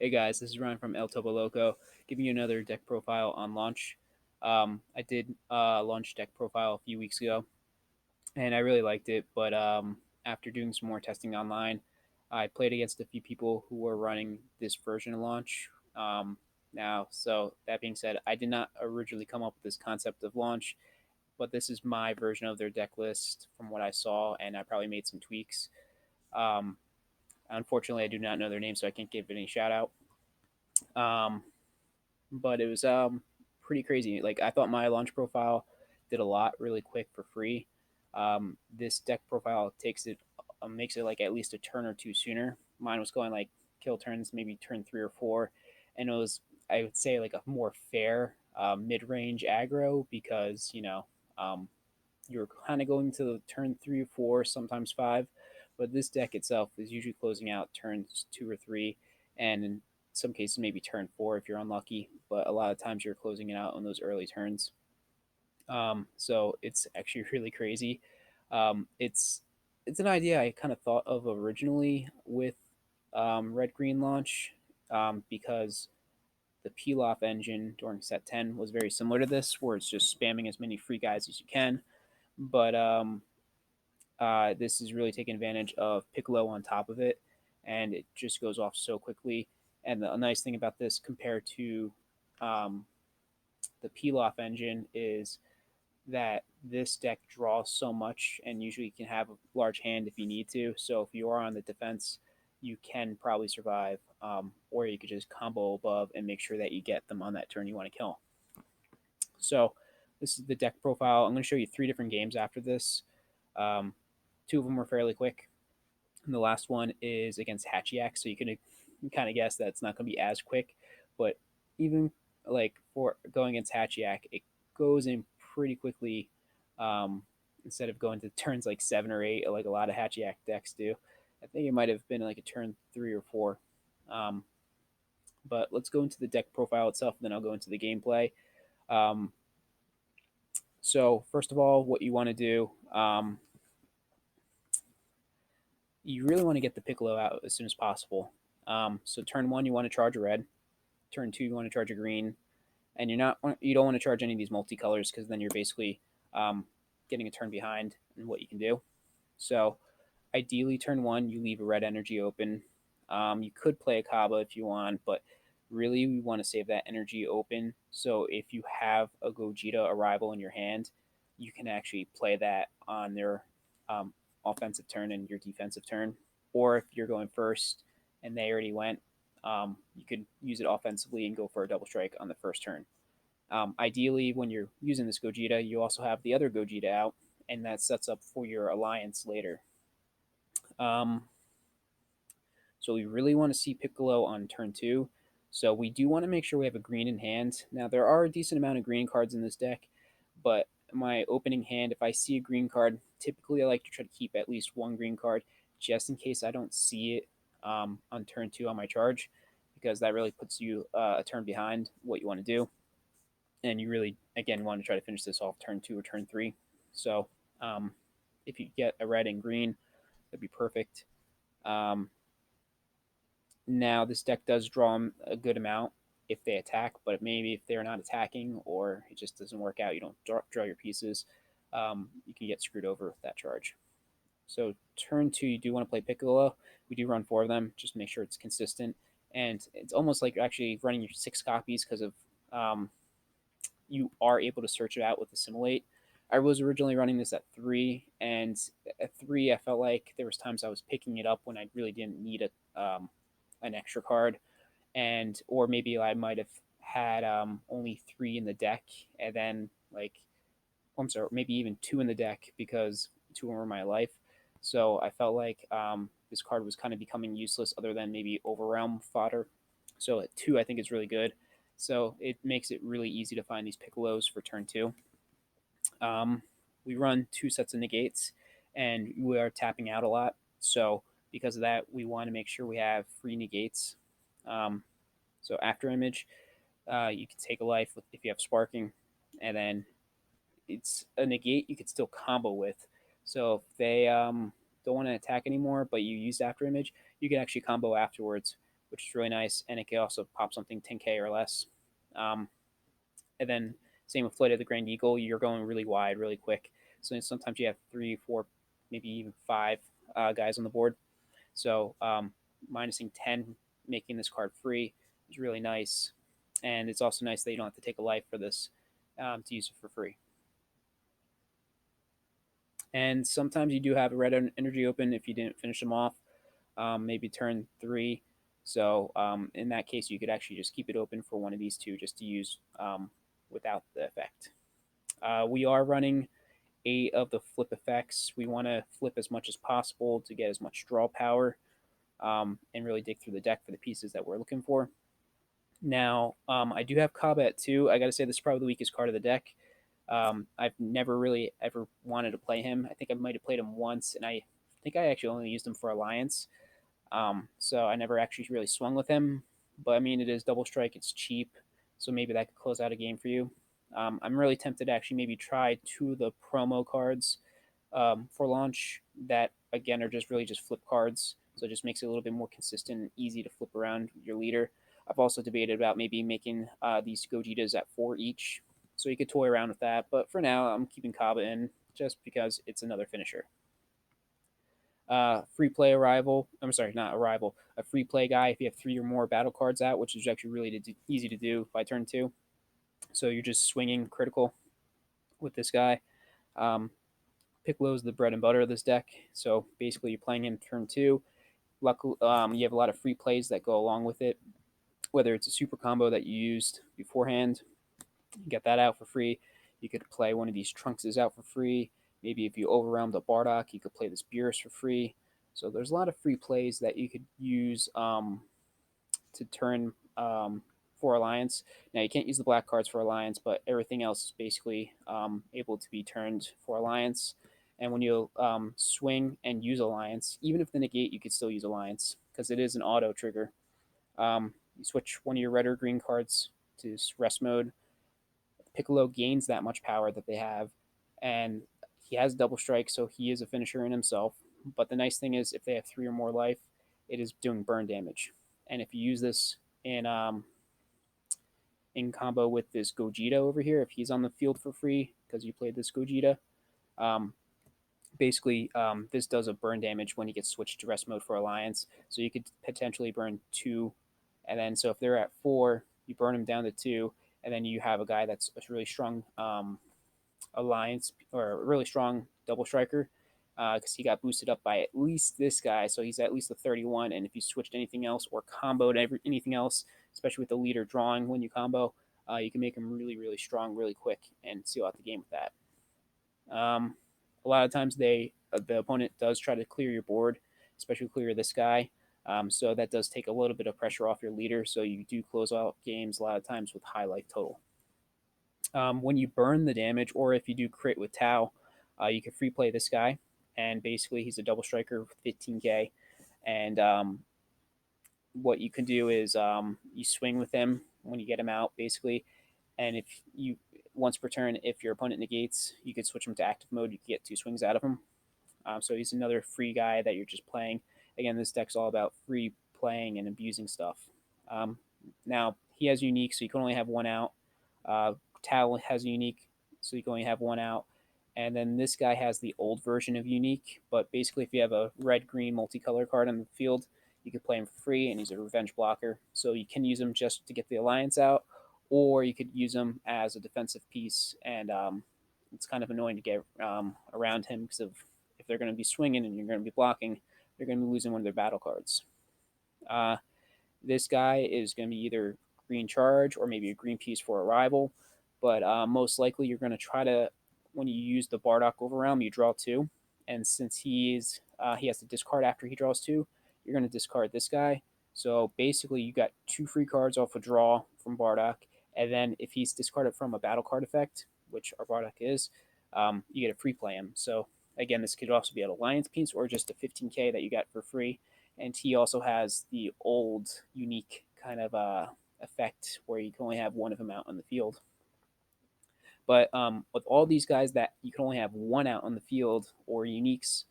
Hey guys, this is Ryan from El Topo Loco, giving you another deck profile on launch. I did launch deck profile a few weeks ago, and I really liked it. But after doing some more testing online, I played against a few people who were running this version of launch. So that being said, I did not originally come up with this concept of launch, but this is my version of their deck list from what I saw, and I probably made some tweaks. Um, Unfortunately, I do not know their name, so I can't give any shout out. Um, but it was pretty crazy. Like I thought my launch profile did a lot really quick for free. This deck profile takes it makes it like at least a turn or two sooner. Mine was going like kill turns, maybe turn 3 or 4, and it was I would say like a more fair mid range aggro because you're kind of going to the turn 3 or 4, sometimes 5, but this deck itself is usually closing out turns 2 or 3, and in some cases maybe turn 4 if you're unlucky. But a lot of times you're closing it out on those early turns. So it's actually really crazy. It's an idea I kind of thought of originally with Red Green launch because the peel off engine during set 10 was very similar to this, where it's just spamming as many free guys as you can. But this is really taking advantage of Piccolo on top of it, and it just goes off so quickly. And the nice thing about this compared to um, the peel off engine is that this deck draws so much, and usually you can have a large hand if you need to. So if you are on the defense, you can probably survive, or you could just combo above and make sure that you get them on that turn you want to kill. So this is the deck profile. I'm going to show you 3 different games after this. Um, 2 of them were fairly quick, and the last one is against Hatchiyak. So you can kind of guess that it's not going to be as quick, but even like for going against Hatchiyak, it goes in pretty quickly. Um, Instead of going to turns like 7 or 8, like a lot of Hatchiyak decks do. I think it might have been like a turn 3 or 4. Um, but let's go into the deck profile itself, and then I'll go into the gameplay. Um, so first of all, what you want to do, you really want to get the Piccolo out as soon as possible. So turn 1, you want to charge a red. Turn 2, you want to charge a green, and you don't want to charge any of these multicolors because then you're basically um, getting a turn behind in what you can do. So ideally, turn 1, you leave a red energy open. You could play a Kaba if you want, but really we want to save that energy open. So if you have a Gogeta arrival in your hand, you can actually play that on their um, offensive turn and your defensive turn. Or if you're going first and they already went, you could use it offensively and go for a double strike on the first turn. Ideally, when you're using this Gogeta, you also have the other Gogeta out, and that sets up for your alliance later. Um, so we really want to see Piccolo on turn 2. So we do want to make sure we have a green in hand. Now, there are a decent amount of green cards in this deck, but my opening hand, if I see a green card, typically I like to try to keep at least 1 green card just in case I don't see it on turn 2 on my charge, because that really puts you a turn behind what you want to do. And you really, again, want to try to finish this off turn 2 or turn 3. So um, if you get a red and green, that'd be perfect. Now, this deck does draw them a good amount if they attack, but maybe if they're not attacking or it just doesn't work out, you don't draw your pieces, you can get screwed over with that charge. So turn 2, you do want to play Piccolo. We do run 4 of them, just make sure it's consistent. And it's almost like you're actually running your 6 copies because of you are able to search it out with Assimilate. I was originally running this at 3, and at 3, I felt like there was times I was picking it up when I really didn't need an extra card, and or maybe I might have had only 3 in the deck, and then like I'm sorry, maybe even 2 in the deck because 2 were my life. So I felt like this card was kind of becoming useless, other than maybe Overwhelm fodder. So at 2, I think is really good. So it makes it really easy to find these Piccolos for turn 2. Um, we run 2 sets of negates, and we are tapping out a lot. So because of that, we want to make sure we have free negates. Um, so after image, you can take a life if you have sparking, and then it's a negate you could still combo with. So if they don't want to attack anymore, but you use after image, you can actually combo afterwards which is really nice, and it can also pop something 10k or less. Um, and then same with Flight of the Grand Eagle, you're going really wide, really quick. So sometimes you have three, four, maybe even five guys on the board. So minusing 10, making this card free is really nice. And it's also nice that you don't have to take a life for this to use it for free. And sometimes you do have a red energy open if you didn't finish them off, maybe turn 3. So in that case, you could actually just keep it open for one of these two just to use without the effect. We are running 8 of the flip effects. We want to flip as much as possible to get as much draw power and really dig through the deck for the pieces that we're looking for. Now, I do have Kaba at 2. I got to say, this is probably the weakest card of the deck. I've never really ever wanted to play him. I think I might have played him once, and I think I actually only used him for Alliance. So I never actually really swung with him. But I mean, it is double strike, it's cheap, so maybe that could close out a game for you. I'm really tempted to actually maybe try 2 of the promo cards for launch that, again, are just really just flip cards. So it just makes it a little bit more consistent and easy to flip around your leader. I've also debated about maybe making these Gojitas at 4 each. So you could toy around with that. But for now, I'm keeping Kaba in just because it's another finisher. Free play arrival. I'm sorry, not arrival. A free play guy if you have 3 or more battle cards out, which is actually really easy to do by turn 2. So you're just swinging critical with this guy. Um, Piccolo's the bread and butter of this deck. So basically, you're playing him turn 2. Luckily, you have a lot of free plays that go along with it. Whether it's a super combo that you used beforehand, you get that out for free. You could play one of these Trunkses out for free. Maybe if you overwhelmed a Bardock, you could play this Beerus for free. So there's a lot of free plays that you could use to turn for Alliance. Now you can't use the black cards for Alliance, but everything else is basically able to be turned for Alliance. And when you swing and use Alliance, even if the negate, you could still use Alliance because it is an auto trigger. You switch one of your red or green cards to rest mode. Piccolo gains that much power that they have, and he has double strike, so he is a finisher in himself. But the nice thing is, if they have 3 or more life, it is doing burn damage. And if you use this in combo with this Gogeta over here, if he's on the field for free because you played this Gogeta, um, basically this does a burn damage when he gets switched to rest mode for Alliance. So you could potentially burn 2, and then so if they're at 4, you burn them down to 2, and then you have a guy that's a really strong Alliance or a really strong double striker because he got boosted up by at least this guy, so he's at least a 31. And if you switched anything else or comboed anything else, especially with the leader drawing when you combo, you can make him really, really strong, really quick, and seal out the game with that. A lot of times the opponent does try to clear your board, especially clear this guy. So that does take a little bit of pressure off your leader. So you do close out games a lot of times with high life total. When you burn the damage, or if you do crit with Tau, you can free play this guy, and basically he's a double striker with 15k. And what you can do is you swing with him when you get him out, basically. And if you once per turn, if your opponent negates, you could switch him to active mode. You can get 2 swings out of him. So he's another free guy that you're just playing. Again, this deck's all about free playing and abusing stuff. Now he has unique, so you can only have 1 out. Tal has unique, so you can only have 1 out. And then this guy has the old version of unique, but basically if you have a red-green multicolor card on the field, you can play him for free, and he's a revenge blocker. So you can use him just to get the Alliance out, or you could use him as a defensive piece, and it's kind of annoying to get around him because if they're going to be swinging and you're going to be blocking, they're going to be losing one of their battle cards. This guy is going to be either green charge or maybe a green piece for arrival, but most likely you're going to try to, when you use the Bardock Overwhelm, you draw 2, and since he has to discard after he draws 2, you're going to discard this guy. So basically, you got 2 free cards off a draw from Bardock, and then if he's discarded from a battle card effect, which our Bardock is, you get a free play him. So again, this could also be an Alliance piece or just a 15k that you got for free. And he also has the old unique kind of effect where you can only have 1 of them out on the field. But with all these guys that you can only have 1 out on the field or uniques,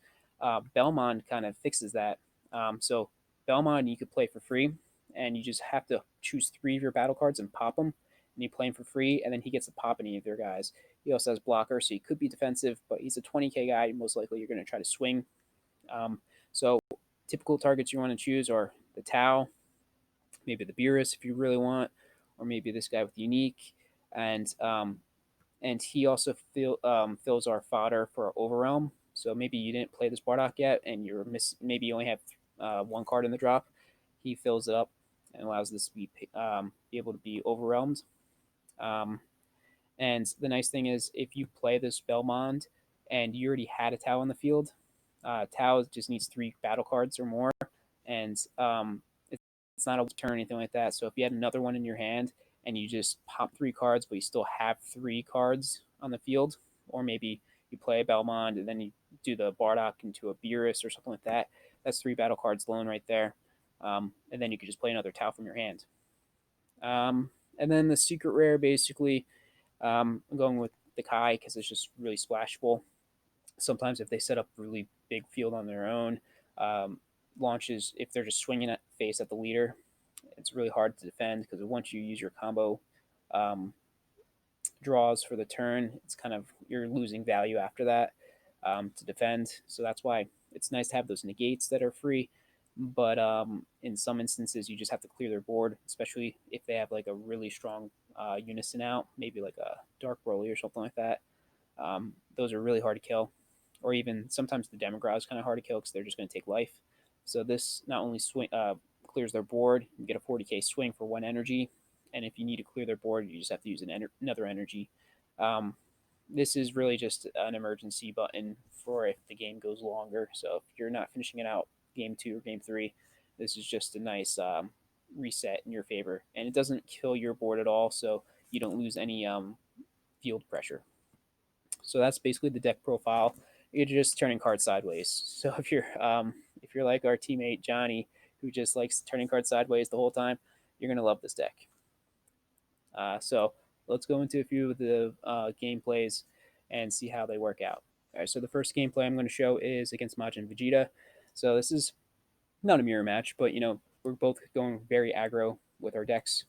Belmont kind of fixes that. So Belmont you could play for free, and you just have to choose three of your battle cards and pop them, and you play him for free, and then he gets to pop any of your guys. He also has blocker, so he could be defensive, but he's a 20k guy. Most likely, you're going to try to swing. So typical targets you want to choose are the Tau, maybe the Beerus if you really want, or maybe this guy with unique, and he also fills our fodder for Overwhelm. So maybe you didn't play this Bardock yet, and maybe you only have one card in the drop. He fills it up and allows this to be able to be overwhelmed. Um, and the nice thing is, if you play this Belmond and you already had a Tau on the field, Tau just needs three battle cards or more, and it's not a turn or anything like that. So if you had another one in your hand and you just pop three cards, but you still have three cards on the field, or maybe you play a Belmond and then you do the Bardock into a Beerus or something like that, that's three battle cards alone right there. And then you could just play another Tau from your hand. And then the secret rare, basically, I'm going with the Kai because it's just really splashable. Sometimes if they set up really big field on their own, um, launches, if they're just swinging at face at the leader, it's really hard to defend because once you use your combo um, draws for the turn, it's kind of you're losing value after that to defend. So that's why it's nice to have those negates that are free. But in some instances, you just have to clear their board, especially if they have like a really strong unison out, maybe like a Dark Broly or something like that. Those are really hard to kill. Or even sometimes the Demagogue is kind of hard to kill because they're just going to take life. So this not only clears their board, you get a 40k swing for one energy, and if you need to clear their board, you just have to use another energy. Um, this is really just an emergency button for if the game goes longer. So if you're not finishing it out game 2 or game 3, this is just a nice reset in your favor, and it doesn't kill your board at all, so you don't lose any field pressure. So that's basically the deck profile. You're just turning cards sideways. So if you're like our teammate Johnny, who just likes turning cards sideways the whole time, you're gonna love this deck. So let's go into a few of the gameplays and see how they work out. All right. So the first gameplay I'm going to show is against Majin Vegeta. So this is not a mirror match, but we're both going very aggro with our decks.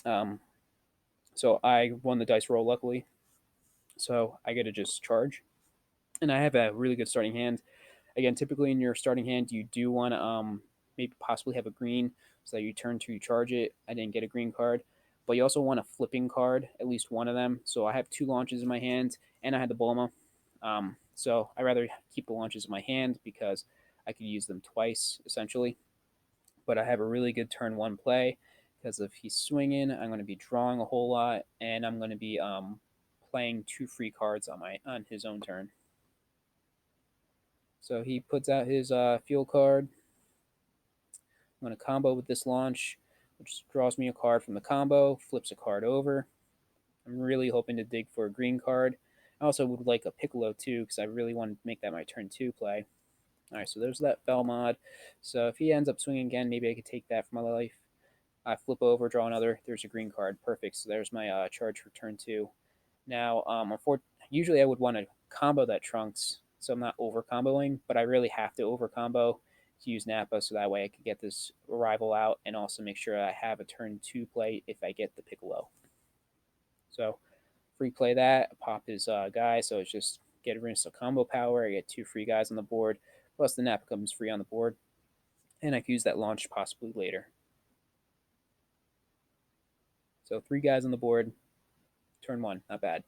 So I won the dice roll luckily. So I get to just charge, and I have a really good starting hand. Again, typically in your starting hand, you do want to maybe possibly have a green so that you turn to charge it. I didn't get a green card, but you also want a flipping card, at least one of them. So I have two launches in my hand, and I had the Bulma. So I rather keep the launches in my hand because I could use them twice essentially. But I have a really good turn one play because if he's swinging, I'm going to be drawing a whole lot, and I'm going to be playing two free cards on his own turn. So he puts out his field card. I'm going to combo with this launch, which draws me a card from the combo, flips a card over. I'm really hoping to dig for a green card. I also would like a Piccolo too, because I really want to make that my turn 2 play. All right, so there's that Belmod. So if he ends up swinging again, maybe I could take that for my life. I flip over, draw another. There's a green card. Perfect. So there's my charge for turn 2. Now, usually I would want to combo that Trunks, so I'm not over comboing, but I really have to over combo to use Nappa, so that way I can get this rival out and also make sure I have a turn 2 play if I get the Piccolo. So free play that, pop his guy, so it's just get rid of combo power. I get 2 free guys on the board, plus the Nappa comes free on the board, and I can use that launch possibly later. So 3 guys on the board, turn 1, not bad.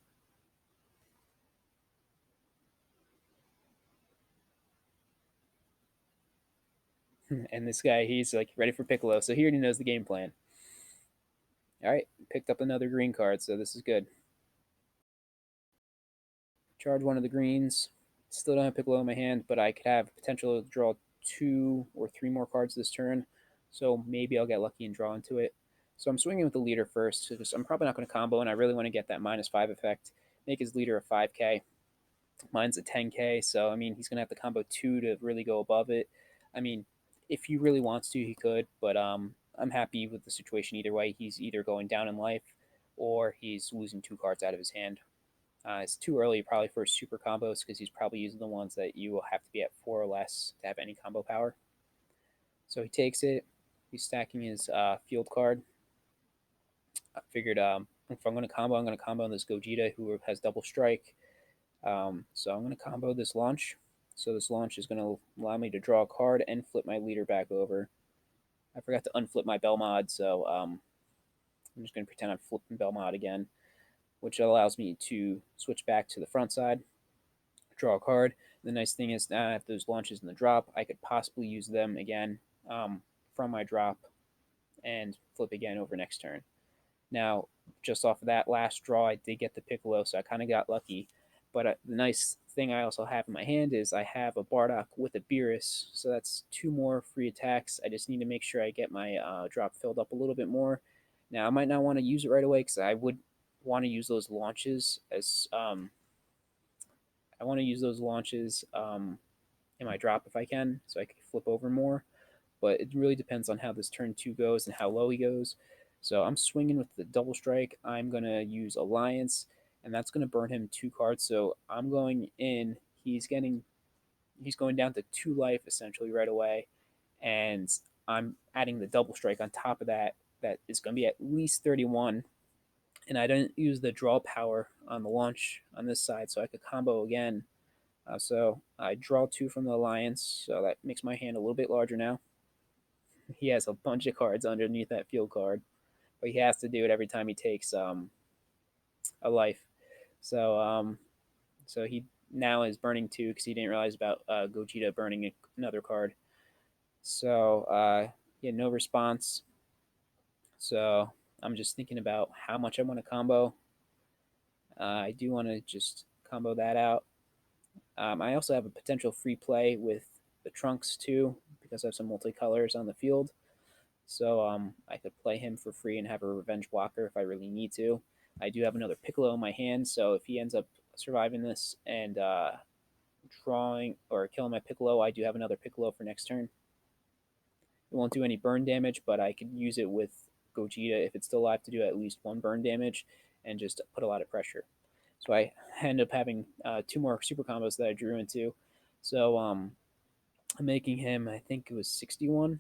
And this guy, he's like ready for Piccolo, so he already knows the game plan. All right, picked up another green card, so this is good. Charge one of the greens. Still don't have Piccolo in my hand, but I could have potential to draw 2 or 3 more cards this turn, so maybe I'll get lucky and draw into it. So I'm swinging with the leader first, because I'm probably not going to combo, and I really want to get that -5 effect. Make his leader a 5k. Mine's a 10k, so I mean he's going to have to combo 2 to really go above it. I mean, if he really wants to, he could, but I'm happy with the situation either way. He's either going down in life or he's losing 2 cards out of his hand. It's too early probably for super combos because he's probably using the ones that you will have to be at 4 or less to have any combo power. So he takes it. He's stacking his field card. I figured if I'm going to combo on this Gogeta who has double strike. So I'm going to combo this launch. So this launch is going to allow me to draw a card and flip my leader back over. I forgot to unflip my Belmod, so I'm just going to pretend I'm flipping Belmod again, which allows me to switch back to the front side, draw a card. The nice thing is that if those launches in the drop, I could possibly use them again from my drop and flip again over next turn. Now, just off of that last draw, I did get the Piccolo, so I kind of got lucky. But the nice thing I also have in my hand is I have a Bardock with a Beerus, so that's two more free attacks. I just need to make sure I get my drop filled up a little bit more. Now, I might not want to use it right away because I would want to use those launches as I want to use those launches in my drop if I can, so I can flip over more. But it really depends on how this turn two goes and how low he goes. So I'm swinging with the double strike. I'm gonna use Alliance, and that's gonna burn him two cards. So I'm going in. He's going down to two life essentially right away, and I'm adding the double strike on top of that. That is going to be at least 31. And I didn't use the draw power on the launch on this side, so I could combo again. So I draw two from the Alliance, so that makes my hand a little bit larger now. He has a bunch of cards underneath that field card, but he has to do it every time he takes a life. So so he now is burning two because he didn't realize about Gogeta burning another card. So he had no response. So I'm just thinking about how much I want to combo. I do want to just combo that out. I also have a potential free play with the Trunks too because I have some multicolors on the field. So I could play him for free and have a revenge blocker if I really need to. I do have another Piccolo in my hand, so if he ends up surviving this and drawing or killing my Piccolo, I do have another Piccolo for next turn. It won't do any burn damage, but I could use it with Gogeta if it's still alive to do at least one burn damage and just put a lot of pressure. So I end up having two more super combos that I drew into. So I'm making him, I think it was 61.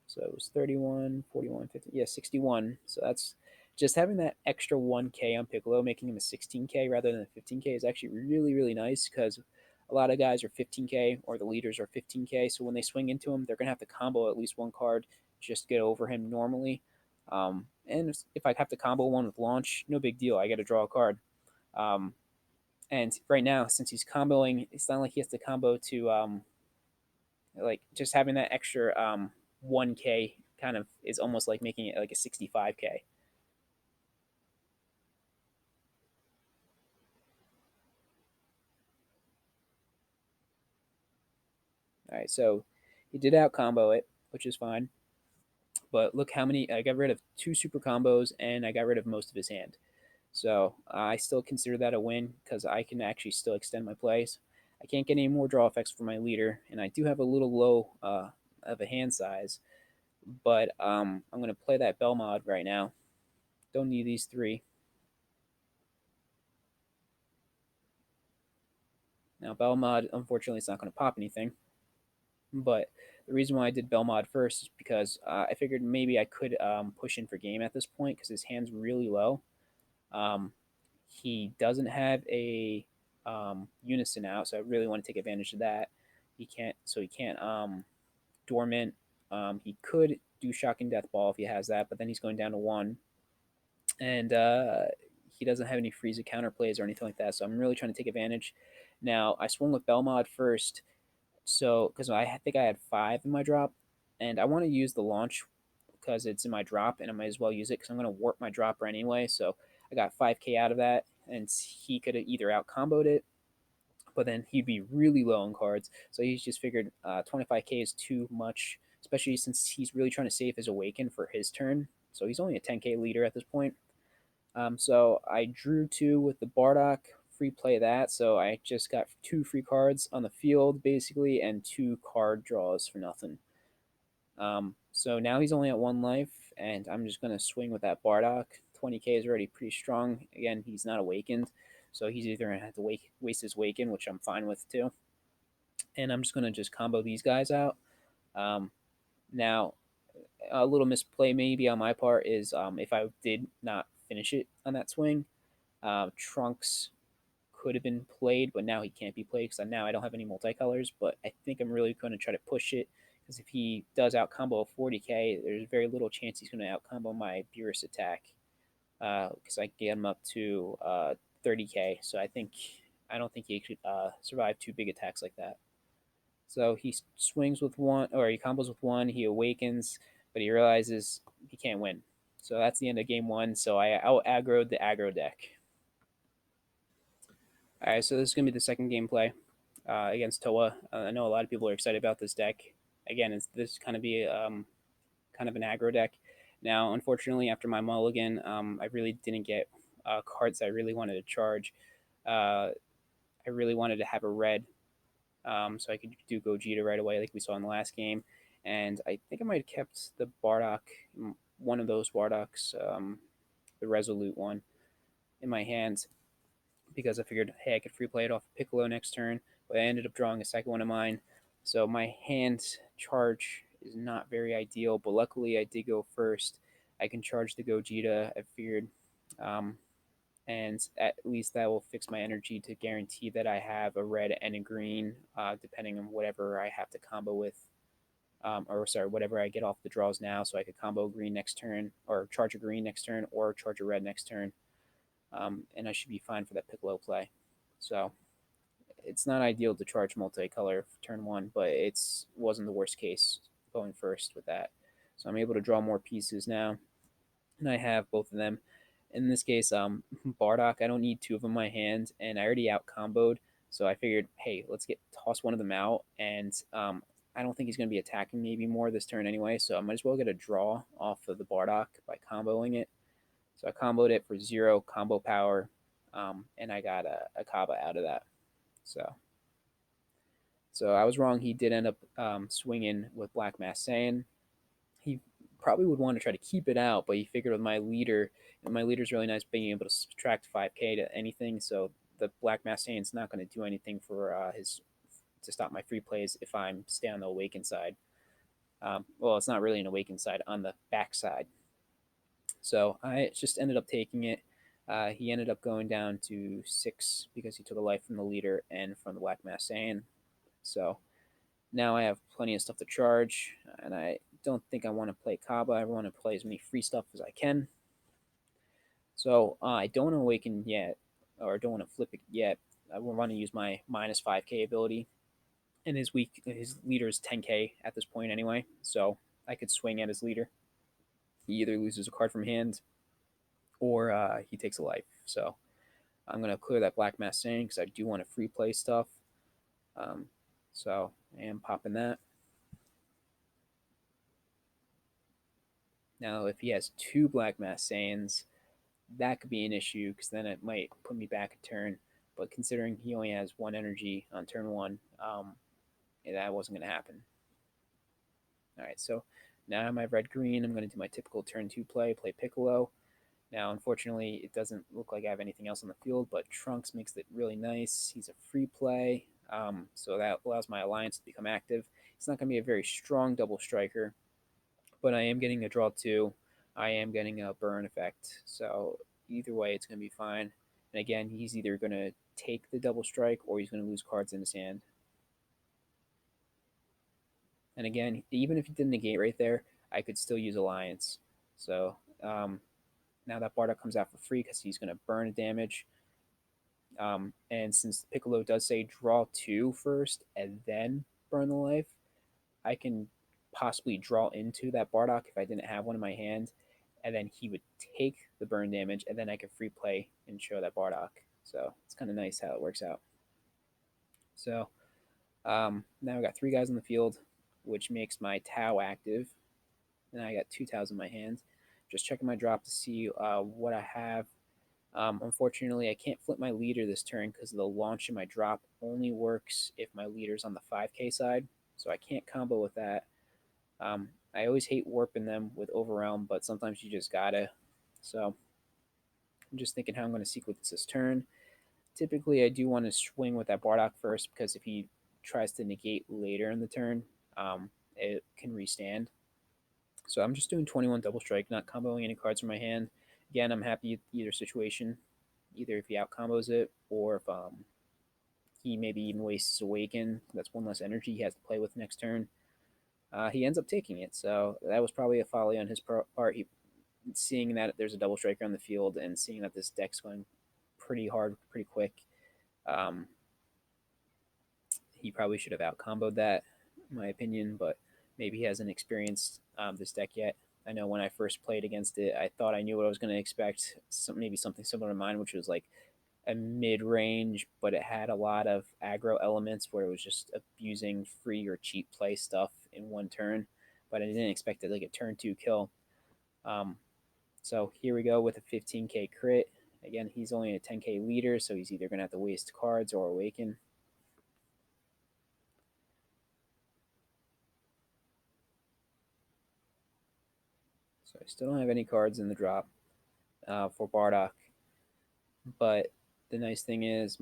So it was 31, 41, 50. Yeah, 61. So that's just having that extra 1K on Piccolo, making him a 16K rather than a 15K is actually really, really nice because a lot of guys are 15K or the leaders are 15K. So when they swing into him, they're going to have to combo at least one card just to get over him normally. And if I have to combo one with launch, no big deal. I get to draw a card. Um, and right now, since he's comboing, it's not like he has to combo to like just having that extra 1K kind of is almost like making it like a 65K. All right, so he did out combo it, which is fine. But look how many I got rid of two super combos and I got rid of most of his hand. So I still consider that a win because I can actually still extend my plays. I can't get any more draw effects for my leader, and I do have a little low of a hand size. But I'm going to play that Belmod right now. Don't need these three. Now Belmod, unfortunately, it's not going to pop anything. But the reason why I did Belmod first is because I figured maybe I could push in for game at this point because his hand's really low. Um, he doesn't have a unison out, so I really want to take advantage of that. He can't dormant. He could do shocking death ball if he has that, but then he's going down to one, and he doesn't have any freeze or counter plays or anything like that. So I'm really trying to take advantage. Now I swung with Belmod first, so because I think I had five in my drop, and I want to use the launch because it's in my drop, and I might as well use it because I'm going to warp my dropper anyway. So I got 5K out of that, and he could have either out comboed it, but then he'd be really low on cards. So he's just figured 25K is too much, especially since he's really trying to save his Awaken for his turn. So he's only a 10K leader at this point. So I drew two with the Bardock, free play that. So I just got two free cards on the field, basically, and two card draws for nothing. So now he's only at one life, and I'm just going to swing with that Bardock. 20K is already pretty strong. Again, he's not awakened, so he's either going to have to waste his Waken, which I'm fine with too. And I'm just going to just combo these guys out. Now, a little misplay maybe on my part is if I did not finish it on that swing, Trunks could have been played, but now he can't be played because now I don't have any multicolors. But I think I'm really going to try to push it because if he does out combo a 40k, there's very little chance he's going to out combo my Beerus attack because I get him up to 30k. So I don't think he could survive two big attacks like that. So he swings with one, or he combos with one. He awakens, but he realizes he can't win. So that's the end of game one. So I out aggroed the aggro deck. All right, so this is gonna be the second gameplay against Towa. I know a lot of people are excited about this deck. Again, this kind of be kind of an aggro deck. Now, unfortunately, after my mulligan, I really didn't get cards I really wanted to charge. Uh, I really wanted to have a red, so I could do Gogeta right away, like we saw in the last game. And I think I might have kept the Bardock, one of those Bardocks, the Resolute one, in my hands because I figured, hey, I could free play it off Piccolo next turn, but I ended up drawing a second one of mine. So my hand charge is not very ideal, but luckily I did go first. I can charge the Gogeta, I figured, um, and at least that will fix my energy to guarantee that I have a red and a green, depending on whatever I have to combo with. Or sorry, whatever I get off the draws now, so I could combo green next turn, or charge a green next turn, or charge a red next turn, and I should be fine for that Piccolo play. So it's not ideal to charge multicolor for turn one, but it's wasn't the worst case going first with that. So I'm able to draw more pieces now, and I have both of them. In this case, Bardock, I don't need two of them in my hand, and I already out comboed. So I figured, hey, let's get toss one of them out, and I don't think he's going to be attacking maybe more this turn anyway. So I might as well get a draw off of the Bardock by comboing it. So I comboed it for 0 combo power, and I got a Kaba out of that. So I was wrong. He did end up swinging with Black Mass Saiyan. He probably would want to try to keep it out, but he figured with my leader, and my leader's really nice being able to subtract 5k to anything. So the Black Mass Saiyan's not going to do anything for his to stop my free plays if I'm stay on the awakened side. Well, it's not really an awakened side, on the back side. So I just ended up taking it. He ended up going down to 6 because he took a life from the leader and from the Black Mass Saiyan. So now I have plenty of stuff to charge, and I don't think I want to play Kaba. I want to play as many free stuff as I can. So I don't want to awaken yet, or don't want to flip it yet. I want to use my minus 5k ability, and his leader is 10k at this point anyway. So I could swing at his leader. He either loses a card from hand, or he takes a life. So I'm gonna clear that Black Mass Saiyan because I do want to free play stuff. Um, so I am popping that. Now, if he has two Black Mass Saiyans, that could be an issue because then it might put me back a turn. But considering he only has one energy on turn one, that wasn't going to happen. All right, so now I'm at red green. I'm going to do my typical turn two play Piccolo. Now, unfortunately, it doesn't look like I have anything else on the field, but Trunks makes it really nice. He's a free play, so that allows my alliance to become active. It's not going to be a very strong double striker, but I am getting a draw two. I am getting a burn effect. So either way, it's going to be fine. And again, he's either going to take the double strike or he's going to lose cards in his hand. And again, even if he didn't negate right there, I could still use Alliance. So now that Bardock comes out for free because he's going to burn damage. And since Piccolo does say draw two first and then burn the life, I can possibly draw into that Bardock if I didn't have one in my hand, and then he would take the burn damage, and then I could free play and show that Bardock. So it's kind of nice how it works out. So now I got three guys on the field, which makes my Tau active, and I got two Taus in my hand. Just checking my drop to see what I have. Unfortunately, I can't flip my leader this turn because the launch in my drop only works if my leader's on the 5k side, so I can't combo with that. I always hate warping them with Overwhelm, but sometimes you just gotta. So I'm just thinking how I'm going to sequence this turn. Typically, I do want to swing with that Bardock first because if he tries to negate later in the turn, it can restand. So I'm just doing 21 double strike, not comboing any cards from my hand. Again, I'm happy with either situation, either if he out combos it or if he maybe even wastes Awaken. That's one less energy he has to play with next turn. He ends up taking it, so that was probably a folly on his part. He seeing that there's a double striker on the field and seeing that this deck's going pretty hard, pretty quick. Um, he probably should have out comboed that, in my opinion, but maybe he hasn't experienced this deck yet. I know when I first played against it, I thought I knew what I was going to expect. Maybe something similar to mine, which was like a mid range, but it had a lot of aggro elements where it was just abusing free or cheap play stuff in one turn. But I didn't expect it like a turn two kill. Um, so here we go with a 15k crit. Again, he's only a 10k leader, so he's either going to have to waste cards or awaken. So I still don't have any cards in the drop for Bardock. But the nice thing is,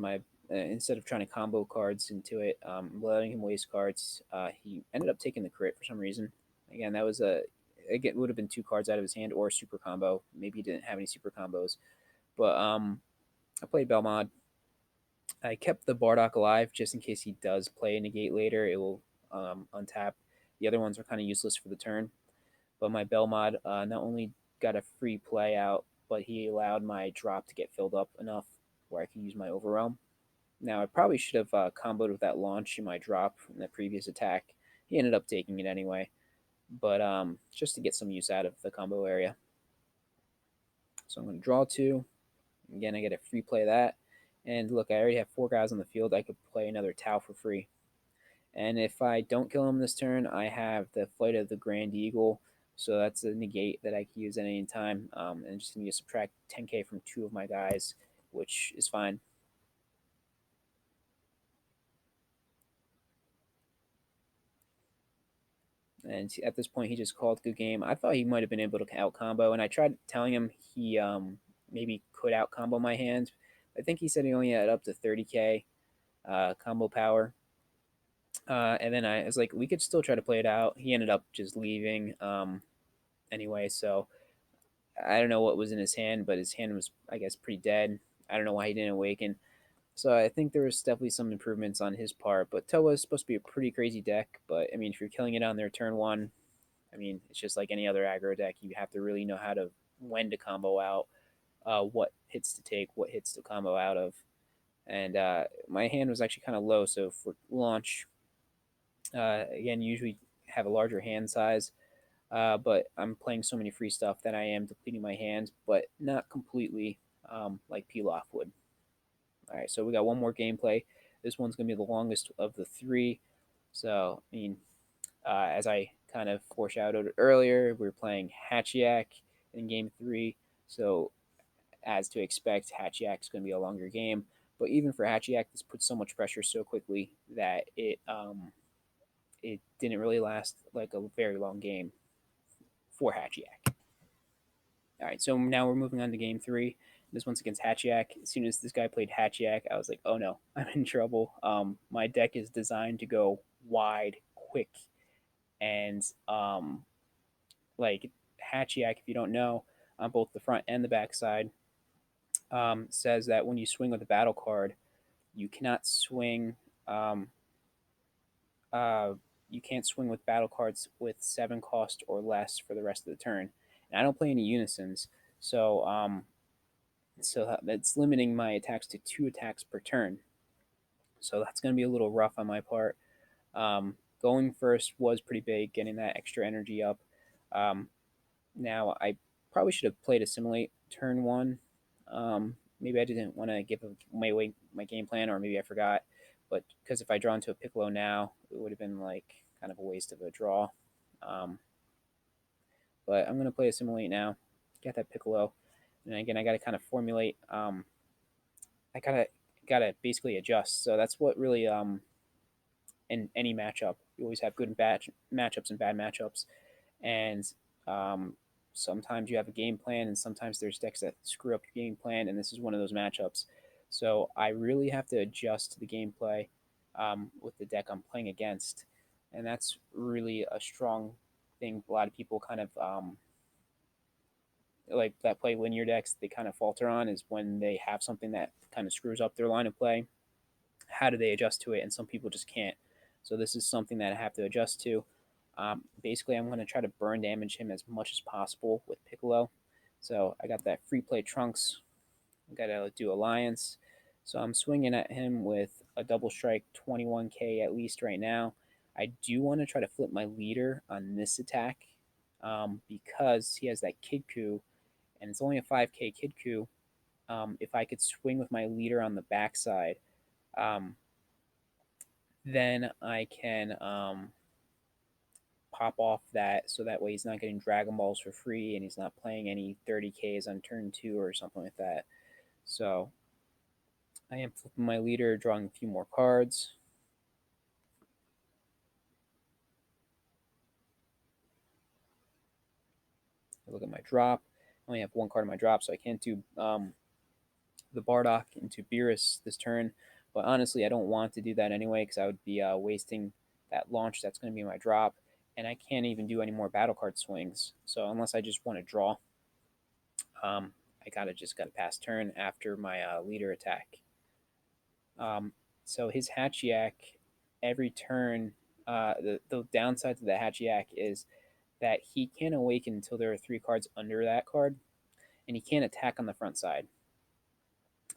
instead of trying to combo cards into it, letting him waste cards, he ended up taking the crit for some reason. Again, that was again would have been two cards out of his hand or a super combo. Maybe he didn't have any super combos, but I played Belmod. I kept the Bardock alive just in case he does play a negate later. It will untap. The other ones are kind of useless for the turn. But my Belmod not only got a free play out, but he allowed my drop to get filled up enough where I could use my Overwhelm. Now, I probably should have comboed with that launch in my drop from the previous attack. He ended up taking it anyway, but just to get some use out of the combo area. So I'm going to draw two. Again, I get a free play of that. And look, I already have four guys on the field. I could play another Tau for free. And if I don't kill him this turn, I have the Flight of the Grand Eagle. So that's a negate that I can use at any time. And just need to subtract 10k from two of my guys, which is fine. And at this point, he just called good game. I thought he might have been able to out combo, and I tried telling him he maybe could out combo my hand. I think he said he only had up to 30k combo power. And then I was like, we could still try to play it out. He ended up just leaving anyway, so I don't know what was in his hand, but his hand was, I guess, pretty dead. I don't know why he didn't awaken. So I think there was definitely some improvements on his part. But Towa is supposed to be a pretty crazy deck. But I mean, if you're killing it on their turn one, I mean, it's just like any other aggro deck. You have to really know how to when to combo out, what hits to take, what hits to combo out of. And my hand was actually kind of low, so for launch, again, usually have a larger hand size. But I'm playing so many free stuff that I am depleting my hand, but not completely like Pilaf would. All right, so we got one more gameplay. This one's going to be the longest of the three. So, I mean, as I kind of foreshadowed earlier, we're playing Hatchiyak in game three. So, as to expect, Hatchiyak is going to be a longer game. But even for Hatchiyak, this puts so much pressure so quickly that it didn't really last like a very long game for Hatchiyak. All right, so now we're moving on to game three. This one's against Hatchiyak. As soon as this guy played Hatchiyak, I was like, oh no, I'm in trouble. My deck is designed to go wide, quick, and like Hatchiyak, if you don't know, on both the front and the back side, says that when you swing with a battle card, you cannot swing. Um, uh, you can't swing with battle cards with 7 cost or less for the rest of the turn. And I don't play any unisons, so that's limiting my attacks to 2 attacks per turn. So that's going to be a little rough on my part. Going first was pretty big, getting that extra energy up. Um, Now, I probably should have played Assimilate turn one. Maybe I didn't want to give my game plan, or maybe I forgot. But because if I draw into a Piccolo now, it would have been like kind of a waste of a draw. Um, but I'm going to play Assimilate now, get that Piccolo. And again, I got to kind of formulate. I gotta basically adjust. So that's what really in any matchup you always have good and bad matchups and bad matchups, and um, sometimes you have a game plan, and sometimes there's decks that screw up your game plan, and this is one of those matchups. So I really have to adjust to the gameplay with the deck I'm playing against, and that's really a strong think a lot of people kind of like that play linear decks, they kind of falter on is when they have something that kind of screws up their line of play. How do they adjust to it? And some people just can't. So this is something that I have to adjust to. Basically, I'm going to try to burn damage him as much as possible with Piccolo. So I got that free play Trunks. I got to do Alliance. So I'm swinging at him with a double strike 21k at least right now. I do want to try to flip my leader on this attack because he has that Kid Coup, and it's only a 5k Kid Coup. If I could swing with my leader on the backside, um, then I can pop off that so that way he's not getting Dragon Balls for free and he's not playing any 30Ks on turn 2 or something like that. So I am flipping my leader, drawing a few more cards. I look at my drop. I only have one card in my drop, so I can't do the Bardock into Beerus this turn. But honestly, I don't want to do that anyway because I would be wasting that launch that's going to be my drop. And I can't even do any more battle card swings. So unless I just want to draw, I gotta pass turn after my leader attack. Um, so his Hatchiyak, every turn, the downside to the Hatchiyak is that he can't awaken until there are 3 cards under that card, and he can't attack on the front side.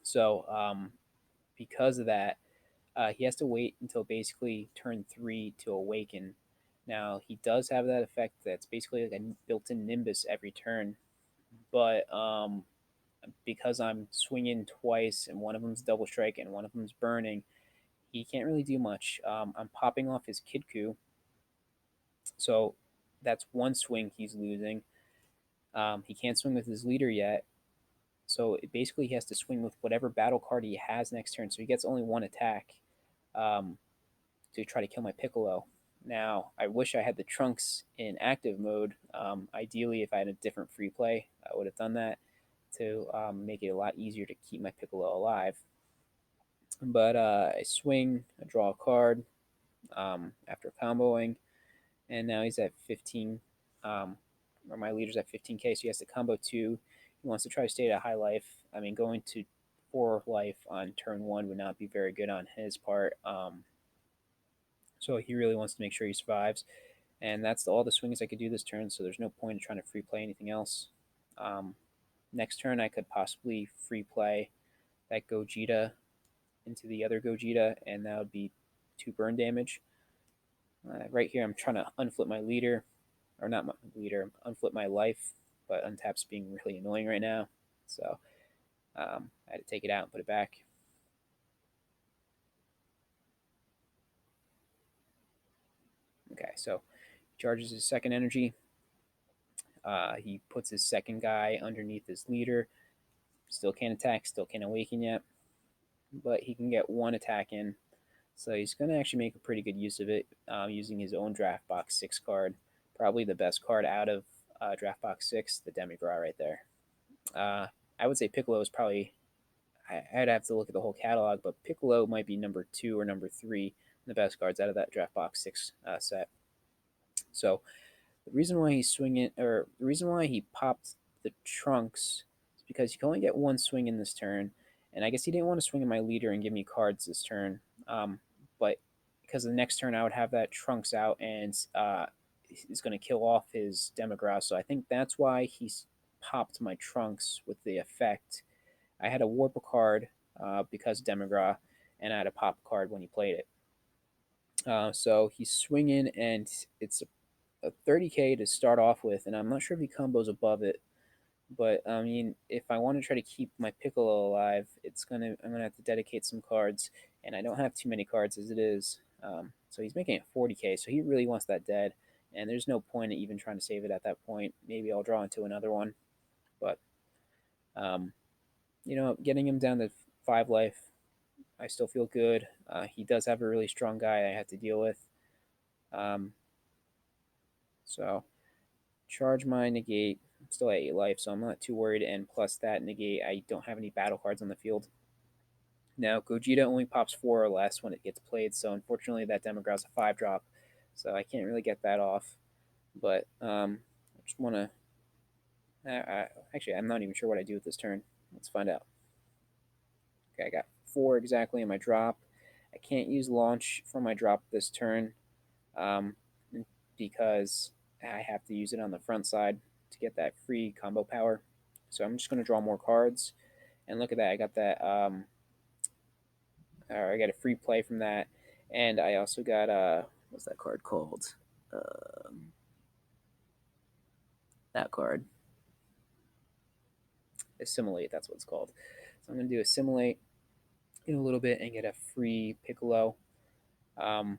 So because of that, he has to wait until basically turn 3 to awaken. Now he does have that effect that's basically like a built-in Nimbus every turn, but because I'm swinging twice and one of them's double strike and one of them's burning, he can't really do much. I'm popping off his Kid Coup, so that's one swing he's losing. He can't swing with his leader yet, so basically he has to swing with whatever battle card he has next turn. So he gets only one attack um, to try to kill my Piccolo. Now, I wish I had the Trunks in active mode. Ideally, if I had a different free play, I would have done that to make it a lot easier to keep my Piccolo alive. But I swing, I draw a card after comboing, and now he's at 15, or my leader's at 15k, so he has to combo 2. He wants to try to stay at a high life. I mean, going to 4 life on turn 1 would not be very good on his part. So he really wants to make sure he survives. And that's all the swings I could do this turn, so there's no point in trying to free play anything else. Next turn, I could possibly free play that Gogeta into the other Gogeta, and that would be 2 burn damage. Right here, I'm trying to unflip my leader, or not my leader, unflip my life, but untap's being really annoying right now. So I had to take it out and put it back. Okay, so he charges his second energy. He puts his second guy underneath his leader. Still can't attack, still can't awaken yet, but he can get one attack in. So he's going to actually make a pretty good use of it using his own Draft Box 6 card. Probably the best card out of Draft Box 6, the Demigra right there. I would say Piccolo is probably, I'd have to look at the whole catalog, but Piccolo might be number 2 or number 3, the best cards out of that Draft Box 6 set. So the reason why he's swinging, or the reason why he popped the Trunks is because he can only get one swing in this turn, and I guess he didn't want to swing at my leader and give me cards this turn. But because the next turn I would have that Trunks out and he's going to kill off his Demigra, so I think that's why he's popped my Trunks with the effect. I had a Warp card because Demigra, and I had a pop card when he played it. So he's swinging, and it's a 30k to start off with, and I'm not sure if he combos above it. But I mean, if I want to try to keep my Piccolo alive, I'm gonna have to dedicate some cards, and I don't have too many cards as it is. So he's making it 40k, so he really wants that dead, and there's no point in even trying to save it at that point. Maybe I'll draw into another one, but um, getting him down to 5 life, I still feel good. He does have a really strong guy I have to deal with. Um, so charge my negate. I'm still at 8 life, so I'm not too worried. And plus that negate, I don't have any battle cards on the field. Now, Gogeta only pops 4 or less when it gets played, so unfortunately that Demigra's a 5 drop, so I can't really get that off. But I just want to. Actually, I'm not even sure what I do with this turn. Let's find out. Okay, I got 4 exactly in my drop. I can't use launch for my drop this turn um, because I have to use it on the front side to get that free combo power. So I'm just going to draw more cards. And look at that, I got that. I got a free play from that, and I also got what's that card called? Um, that card, assimilate. That's what it's called. So I'm going to do assimilate in a little bit and get a free Piccolo. Um,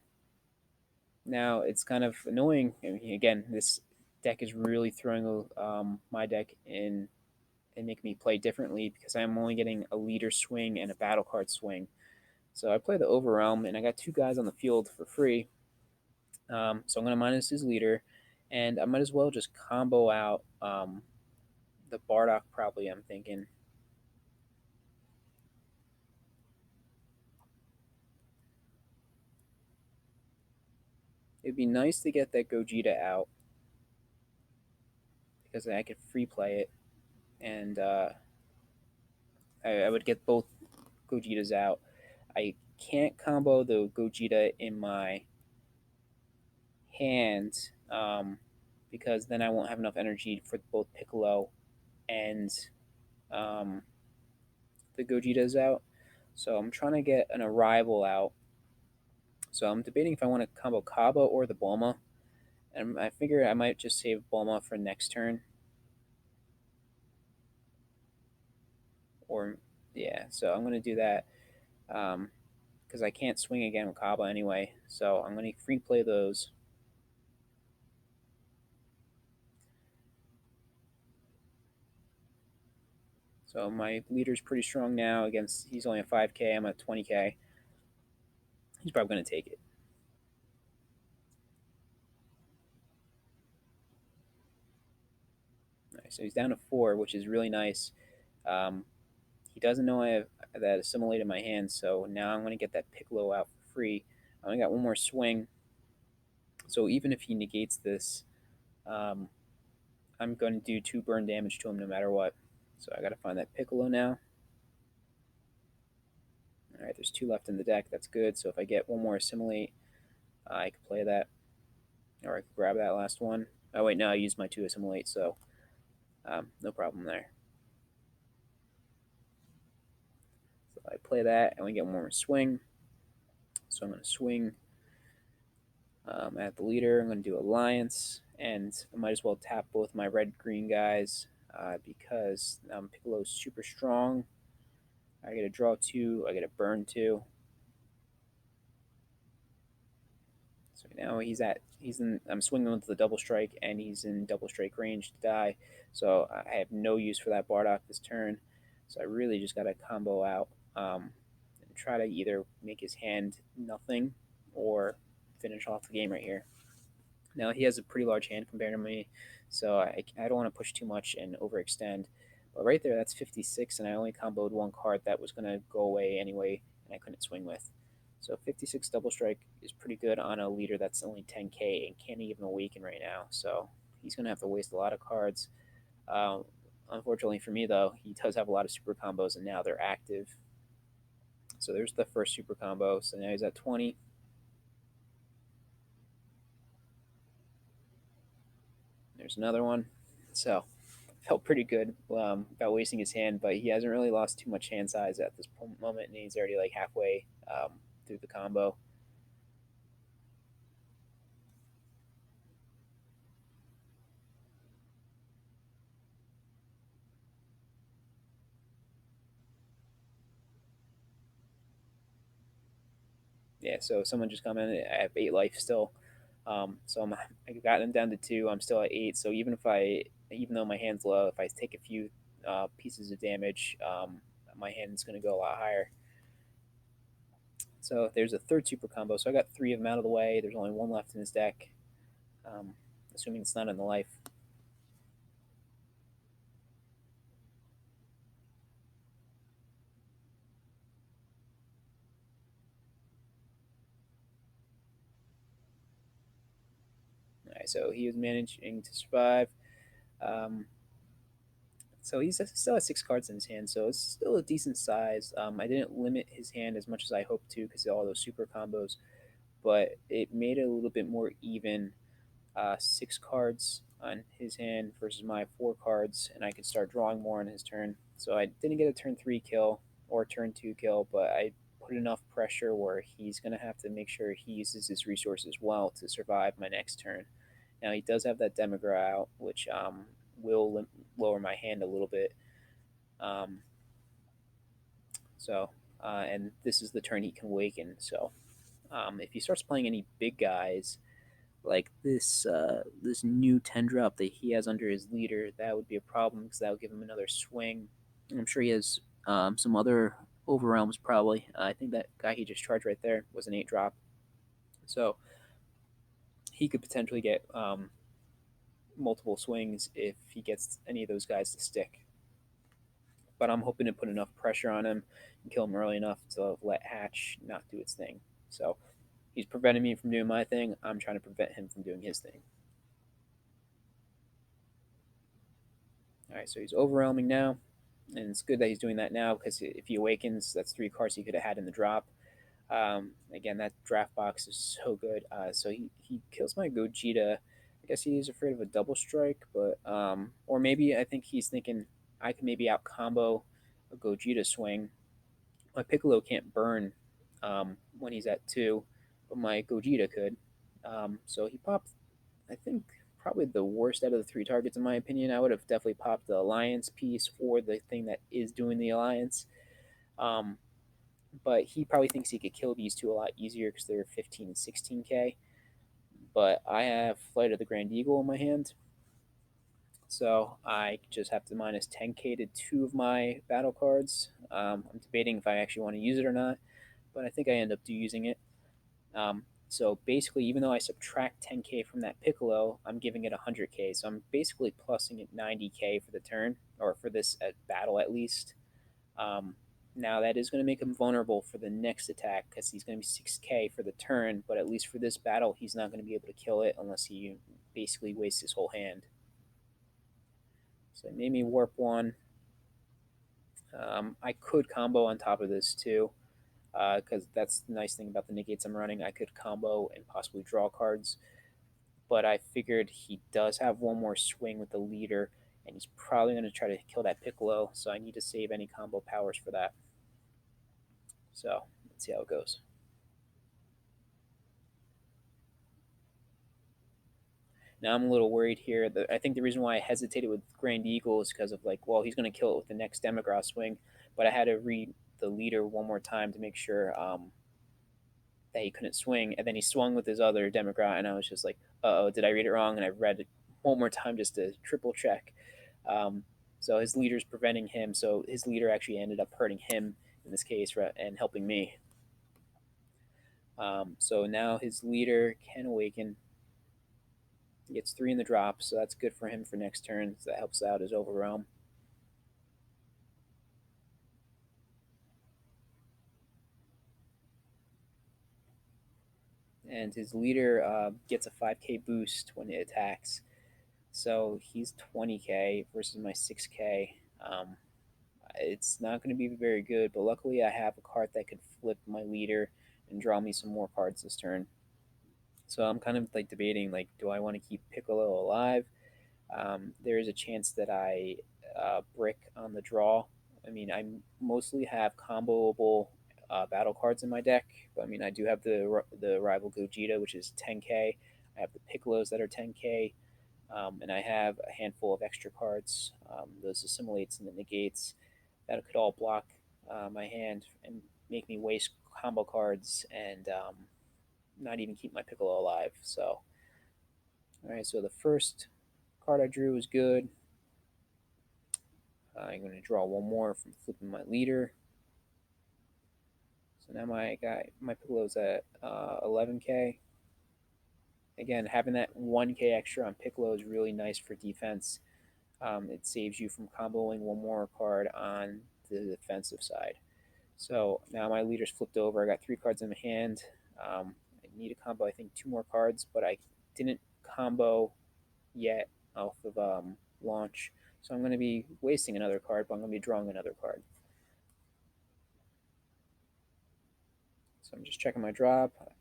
Now it's kind of annoying. I mean, again, this deck is really throwing my deck in and making me play differently because I'm only getting a leader swing and a battle card swing. So I play the Overwhelm, and I got 2 guys on the field for free. So I'm going to minus his leader, and I might as well just combo out the Bardock, probably, I'm thinking. It'd be nice to get that Gogeta out because I could free play it, and I would get both Gogetas out. I can't combo the Gogeta in my hand because then I won't have enough energy for both Piccolo and um, the Gogetas out. So I'm trying to get an arrival out. So I'm debating if I want to combo Kaba or the Bulma. And I figure I might just save Bulma for next turn. Or, yeah, so I'm going to do that because I can't swing again with Kaba anyway. So I'm going to free play those. So my leader's pretty strong now against, he's only at 5k, I'm at 20k. He's probably going to take it. Nice. So he's down to 4, which is really nice. Um, he doesn't know I have that assimilated in my hand, so now I'm going to get that Piccolo out for free. I only got 1 more swing, so even if he negates this, um, I'm going to do 2 burn damage to him no matter what. So I got to find that Piccolo now. All right, there's 2 left in the deck. That's good. So if I get 1 more assimilate, I could play that, or I could grab that last one. Oh wait, no, I used my 2 assimilate, so no problem there. So I play that, and we get 1 more swing. So I'm going to swing at the leader. I'm going to do Alliance, and I might as well tap both my red-green guys because Piccolo's super strong. I get a draw 2, I get a burn 2. So now I'm swinging with the double strike, and he's in double strike range to die. So I have no use for that Bardock this turn. So I really just got to combo out and try to either make his hand nothing or finish off the game right here. Now he has a pretty large hand compared to me, so I don't want to push too much and overextend. But right there, that's 56, and I only comboed 1 card that was going to go away anyway, and I couldn't swing with. So 56 double strike is pretty good on a leader that's only 10k and can't even awaken right now. So he's going to have to waste a lot of cards. Uh, Unfortunately for me, though, he does have a lot of super combos, and now they're active. So there's the first super combo. So now he's at 20. There's another one. So felt pretty good about wasting his hand, but he hasn't really lost too much hand size at this moment, and he's already like halfway through the combo. Yeah, so someone just come in. I have 8 life still, I got him down to 2. I'm still at 8. So even though my hand's low, if I take a few pieces of damage, my hand's going to go a lot higher. So there's a third super combo. So I got 3 of them out of the way. There's only 1 left in his deck, um, assuming it's not in the life. All right, Right, so he was managing to survive. Um, so he's still has 6 cards in his hand, so it's still a decent size. I didn't limit his hand as much as I hoped to because of all those super combos, but it made it a little bit more even. 6 cards on his hand versus my 4 cards, and I could start drawing more on his turn. So I didn't get a turn 3 kill or turn 2 kill, but I put enough pressure where he's going to have to make sure he uses his resources well to survive my next turn. Now he does have that Demigra out, which will lower my hand a little bit. Um, so, and this is the turn he can awaken. So if he starts playing any big guys, like this new 10 drop that he has under his leader, that would be a problem because that would give him another swing. I'm sure he has some other overwhelms probably. I think that guy he just charged right there was an 8 drop, so he could potentially get multiple swings if he gets any of those guys to stick. But I'm hoping to put enough pressure on him and kill him early enough to let Hatch not do its thing. So he's preventing me from doing my thing. I'm trying to prevent him from doing his thing. All right, so he's overwhelming now, and it's good that he's doing that now because if he awakens, that's 3 cards he could have had in the drop. Again, that draft box is so good. So he kills my Gogeta. I guess he's afraid of a double strike, but or maybe I think he's thinking I can maybe out combo a Gogeta swing. My Piccolo can't burn when he's at 2, but my Gogeta could. So he popped, I think, probably the worst out of the 3 targets in my opinion. I would have definitely popped the alliance piece or the thing that is doing the alliance. Um, but he probably thinks he could kill these two a lot easier because they're 15 and 16k. But I have Flight of the Grand Eagle in my hand, so I just have to minus 10k to 2 of my battle cards. I'm debating if I actually want to use it or not, but I think I end up using it. So basically, even though I subtract 10k from that Piccolo, I'm giving it 100k. So I'm basically plussing it 90k for the turn, or for this battle at least. Um, Now that is going to make him vulnerable for the next attack because he's going to be 6k for the turn, but at least for this battle, he's not going to be able to kill it unless he basically wastes his whole hand. So it made me warp 1. I could combo on top of this too, because that's the nice thing about the negates I'm running. I could combo and possibly draw cards, but I figured he does have one more swing with the leader, and he's probably going to try to kill that Piccolo, so I need to save any combo powers for that. So let's see how it goes. Now I'm a little worried here. I think the reason why I hesitated with Grand Eagle is because of like, well, he's going to kill it with the next Demigra swing, but I had to read the leader one more time to make sure that he couldn't swing, and then he swung with his other Demigra, and I was just like, oh, did I read it wrong? And I read it one more time just to triple check. Um, so his leader's preventing him. So his leader actually ended up hurting him in this case and helping me. So now his leader can awaken. He gets 3 in the drop, so that's good for him for next turn. So that helps out his overwhelm. And his leader gets a 5k boost when it attacks. So he's 20k versus my 6k. It's not going to be very good, but luckily I have a card that could flip my leader and draw me some more cards this turn. So I'm kind of like debating, like, do I want to keep Piccolo alive? There is a chance that I brick on the draw. I mean, I mostly have comboable battle cards in my deck. But, I mean, I do have the rival Gogeta, which is 10k. I have the Piccolos that are 10k. And I have a handful of extra cards. Those assimilates and the negates that could all block my hand and make me waste combo cards and not even keep my Piccolo alive. So, all right, so the first card I drew was good. I'm going to draw one more from flipping my leader. So now my Piccolo's at 11k. Again, having that 1k extra on Piccolo is really nice for defense. It saves you from comboing one more card on the defensive side. So now my leader's flipped over. I got 3 cards in my hand. I need a combo, I think, 2 more cards, but I didn't combo yet off of launch. So I'm going to be wasting another card, but I'm going to be drawing another card. So I'm just checking my drop. I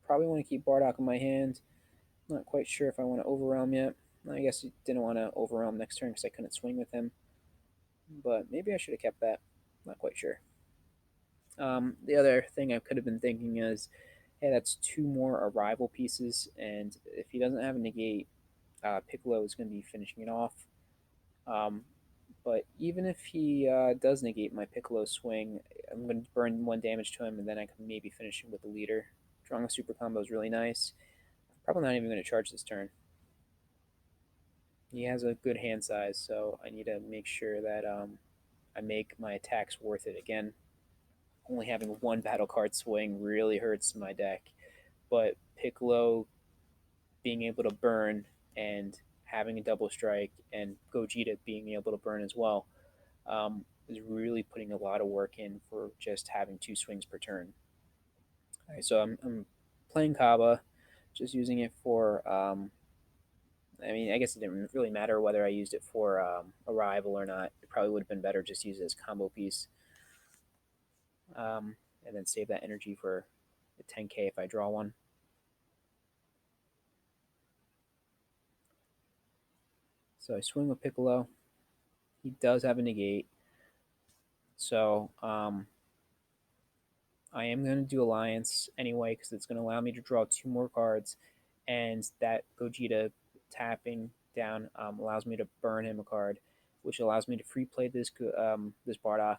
probably want to keep Bardock in my hand. Not quite sure if I want to overwhelm yet. I guess I didn't want to overwhelm next turn because I couldn't swing with him. But maybe I should have kept that. Not quite sure. The other thing I could have been thinking is, hey, that's two more arrival pieces, and if he doesn't have a negate, Piccolo is going to be finishing it off. Um, but even if he does negate my Piccolo swing, I'm going to burn one damage to him, and then I can maybe finish him with the leader. Drawing a super combo is really nice. Probably not even going to charge this turn. He has a good hand size, so I need to make sure that I make my attacks worth it. Again, only having one battle card swing really hurts my deck, but Piccolo being able to burn and having a double strike and Gogeta being able to burn as well is really putting a lot of work in for just having two swings per turn. All right, so I'm playing Kaba, just using it for. I mean, I guess it didn't really matter whether I used it for Arrival or not. It probably would have been better just use it as combo piece, and then save that energy for the 10k if I draw one. So I swing with Piccolo. He does have a negate. So I am going to do Alliance anyway because it's going to allow me to draw two more cards. And that Gogeta tapping down allows me to burn him a card, which allows me to free play this Bardock.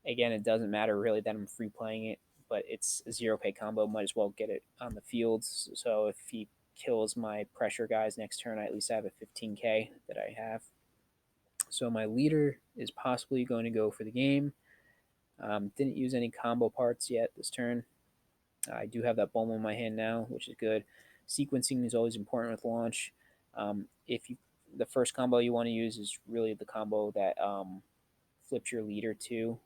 Again, it doesn't matter really that I'm free playing it, but it's a 0k combo. Might as well get it on the field. So if he kills my pressure guys next turn, I at least have a 15k that I have. So my leader is possibly going to go for the game. Didn't use any combo parts yet this turn. I do have that Bulma in my hand now, which is good. Sequencing is always important with launch. If you the first combo you want to use is really the combo that flips your leader to,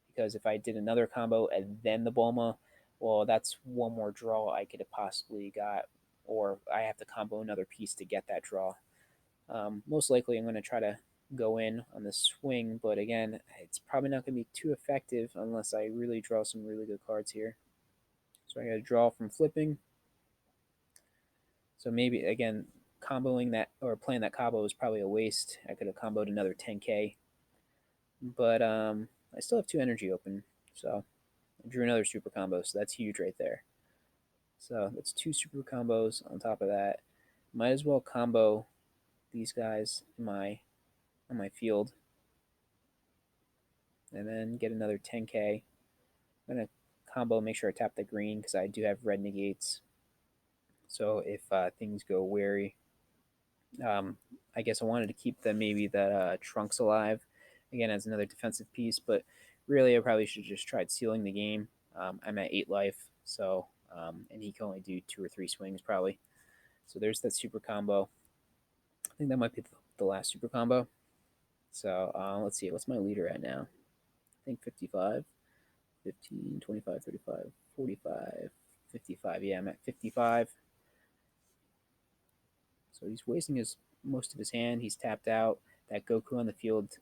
because if I did another combo and then the Bulma, well, that's one more draw I could have possibly got, or I have to combo another piece to get that draw. Most likely, I'm going to try to go in on the swing, but again, it's probably not going to be too effective unless I really draw some really good cards here. So I got to draw from flipping. So maybe, again, comboing that or playing that combo was probably a waste. I could have comboed another 10k. But I still have two energy open. So I drew another super combo. So that's huge right there. So that's two super combos on top of that. Might as well combo these guys in my on my field. And then get another 10k. I'm going to combo, make sure I tap the green because I do have red negates. So if things go wary, I guess I wanted to keep maybe that Trunks alive again as another defensive piece, but really I probably should have just tried sealing the game. I'm at 8 life, so and he can only do 2 or 3 swings probably. So there's that super combo. I think that might be the last super combo. So let's see, what's my leader at now? I think 55, 15, 25, 35, 45, 55. Yeah, I'm at 55. So he's wasting most of his hand. He's tapped out. That Goku on the field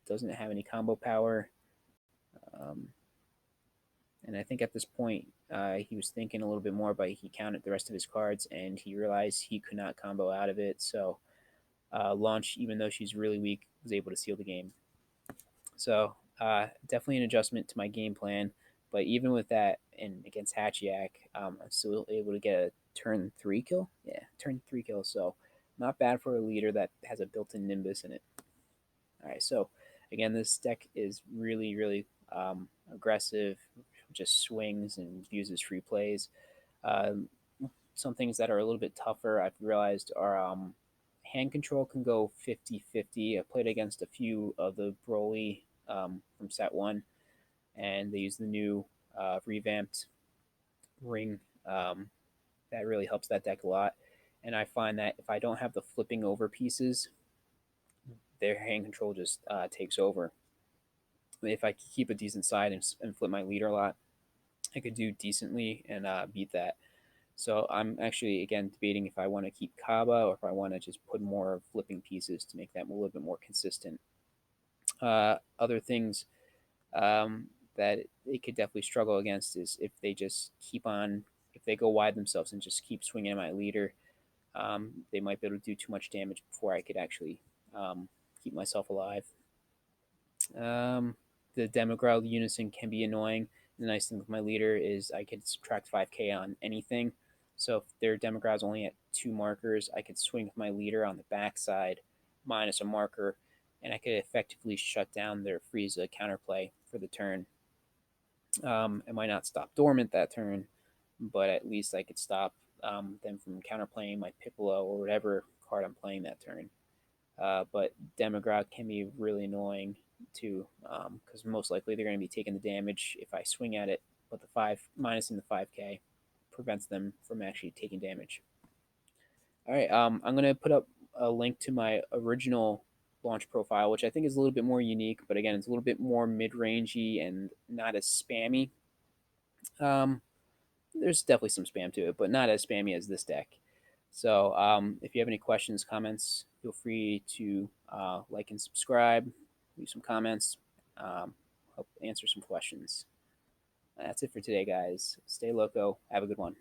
doesn't have any combo power. And I think at this point, he was thinking a little bit more, but he counted the rest of his cards and he realized he could not combo out of it. So Launch, even though she's really weak, was able to seal the game. So definitely an adjustment to my game plan. But even with that, and against Hatchiyak, I'm still able to get a turn 3 kill. Yeah, turn 3 kill. So not bad for a leader that has a built-in Nimbus in it. All right, so again, this deck is really, really aggressive, just swings and uses free plays. Um, some things that are a little bit tougher, I've realized, are hand control can go 50-50. I played against a few of the Broly from set 1, and they use the new revamped ring. That really helps that deck a lot. And I find that if I don't have the flipping over pieces, their hand control just takes over. If I keep a decent side and flip my leader a lot, I could do decently and beat that. So I'm actually again debating if I want to keep Kaba or if I want to just put more flipping pieces to make that a little bit more consistent. Other things that they could definitely struggle against is if they just keep on, if they go wide themselves and just keep swinging at my leader, they might be able to do too much damage before I could actually keep myself alive. Um, the Demogorgon Unison can be annoying. The nice thing with my leader is I could subtract 5k on anything. So if their Demogorgon is only at 2 markers, I could swing with my leader on the backside minus a marker, and I could effectively shut down their Frieza counterplay for the turn. It might not stop Dormant that turn, but at least I could stop them from counterplaying my Piccolo or whatever card I'm playing that turn. But Demogorgon can be really annoying too, because most likely they're going to be taking the damage if I swing at it, but the minusing the 5k prevents them from actually taking damage. All right, I'm going to put up a link to my original launch profile, which I think is a little bit more unique, but again, it's a little bit more mid-rangey and not as spammy. Um, there's definitely some spam to it, but not as spammy as this deck. So if you have any questions, comments, feel free to like and subscribe, leave some comments, help answer some questions. That's it for today, guys. Stay loco. Have a good one.